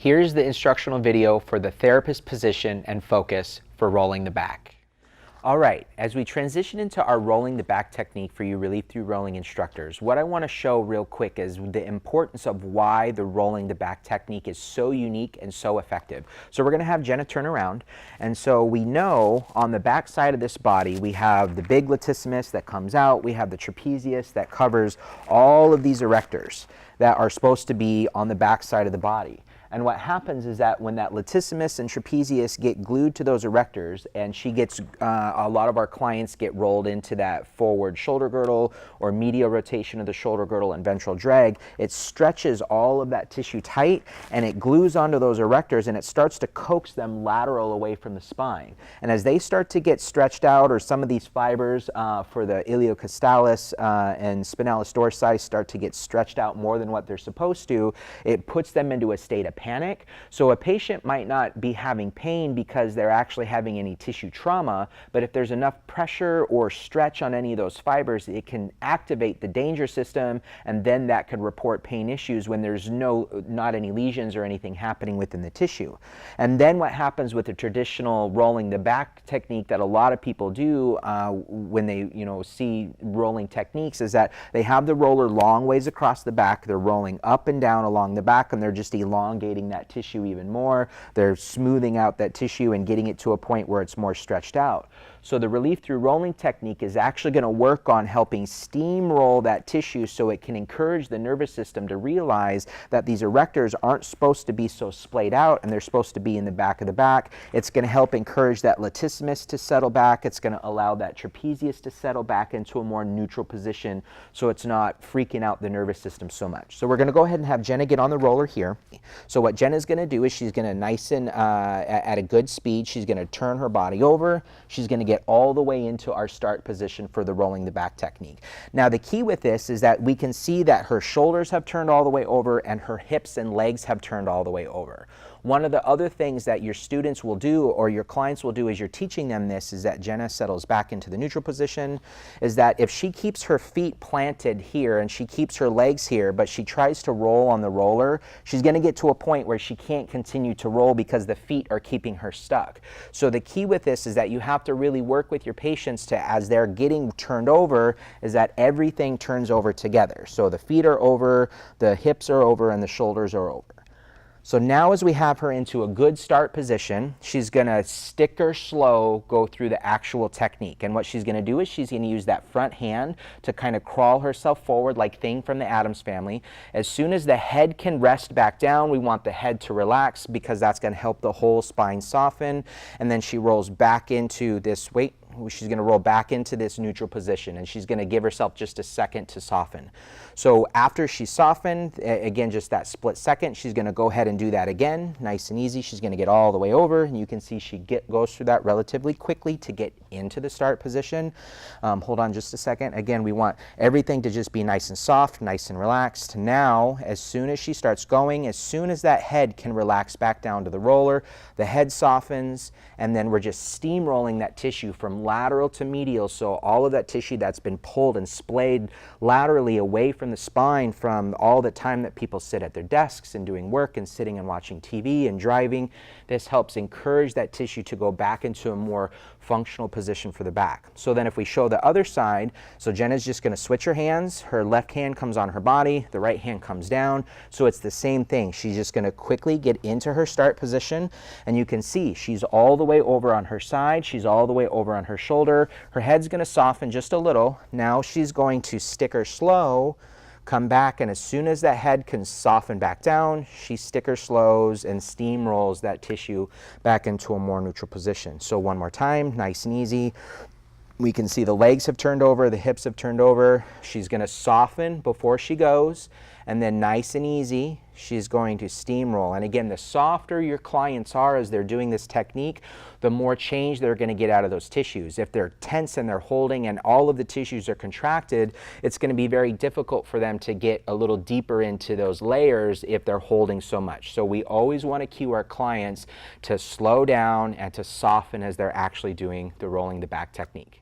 Here's the instructional video for the therapist position and focus for rolling the back. All right, as we transition into our rolling the back technique for you relief through rolling instructors, what I want to show real quick is the importance of why the rolling the back technique is so unique and so effective. So we're going to have Jenna turn around, and so we know on the back side of this body we have the big latissimus that comes out, we have the trapezius that covers all of these erectors that are supposed to be on the back side of the body. And what happens is that when that latissimus and trapezius get glued to those erectors, and she gets, a lot of our clients get rolled into that forward shoulder girdle or medial rotation of the shoulder girdle and ventral drag, it stretches all of that tissue tight and it glues onto those erectors and it starts to coax them lateral away from the spine. And as they start to get stretched out, or some of these fibers for the iliocostalis and spinalis dorsi start to get stretched out more than what they're supposed to, it puts them into a state of panic. So a patient might not be having pain because they're actually having any tissue trauma, but if there's enough pressure or stretch on any of those fibers, it can activate the danger system, and then that could report pain issues when there's not any lesions or anything happening within the tissue. And then what happens with the traditional rolling the back technique that a lot of people do when they see rolling techniques is that they have the roller long ways across the back, they're rolling up and down along the back, and they're just elongating that tissue even more. They're smoothing out that tissue and getting it to a point where it's more stretched out. So the relief through rolling technique is actually going to work on helping steamroll that tissue so it can encourage the nervous system to realize that these erectors aren't supposed to be so splayed out and they're supposed to be in the back of the back. It's going to help encourage that latissimus to settle back. It's going to allow that trapezius to settle back into a more neutral position so it's not freaking out the nervous system so much. So we're going to go ahead and have Jenna get on the roller here. So what Jenna's going to do is she's going to nice and at a good speed, she's going to turn her body over. She's going to get all the way into our start position for the rolling the back technique. Now the key with this is that we can see that her shoulders have turned all the way over and her hips and legs have turned all the way over. One of the other things that your students will do or your clients will do as you're teaching them this is that Jenna settles back into the neutral position, is that if she keeps her feet planted here and she keeps her legs here, but she tries to roll on the roller, she's going to get to a point where she can't continue to roll because the feet are keeping her stuck. So the key with this is that you have to really work with your patients to, as they're getting turned over, is that everything turns over together. So the feet are over, the hips are over, and the shoulders are over. So now as we have her into a good start position, she's going to stick her slow go through the actual technique. And what she's going to do is she's going to use that front hand to kind of crawl herself forward like Thing from the Addams Family. As soon as the head can rest back down, we want the head to relax because that's going to help the whole spine soften. And then she rolls back into this, she's going to roll back into this neutral position, and she's going to give herself just a second to soften. So after she's softened, again, just that split second, she's going to go ahead and do that again, nice and easy. She's going to get all the way over, and you can see she goes through that relatively quickly to get into the start position. Hold on just a second. Again, we want everything to just be nice and soft, nice and relaxed. Now, as soon as she starts going, as soon as that head can relax back down to the roller, the head softens, and then we're just steamrolling that tissue from lateral to medial, so all of that tissue that's been pulled and splayed laterally away from the spine from all the time that people sit at their desks and doing work and sitting and watching TV and driving. This helps encourage that tissue to go back into a more functional position for the back. So then if we show the other side, so Jenna's just going to switch her hands. Her left hand comes on her body, the right hand comes down. So it's the same thing. She's just going to quickly get into her start position, and you can see she's all the way over on her side, she's all the way over on her shoulder. Her head's going to soften just a little. Now she's going to stick her slow, come back, and as soon as that head can soften back down, she stick her slows and steamrolls that tissue back into a more neutral position. So one more time, nice and easy. We can see the legs have turned over, the hips have turned over. She's going to soften before she goes, and then nice and easy, she's going to steamroll. And again, the softer your clients are as they're doing this technique, the more change they're going to get out of those tissues. If they're tense and they're holding and all of the tissues are contracted, it's going to be very difficult for them to get a little deeper into those layers if they're holding so much. So we always want to cue our clients to slow down and to soften as they're actually doing the rolling the back technique.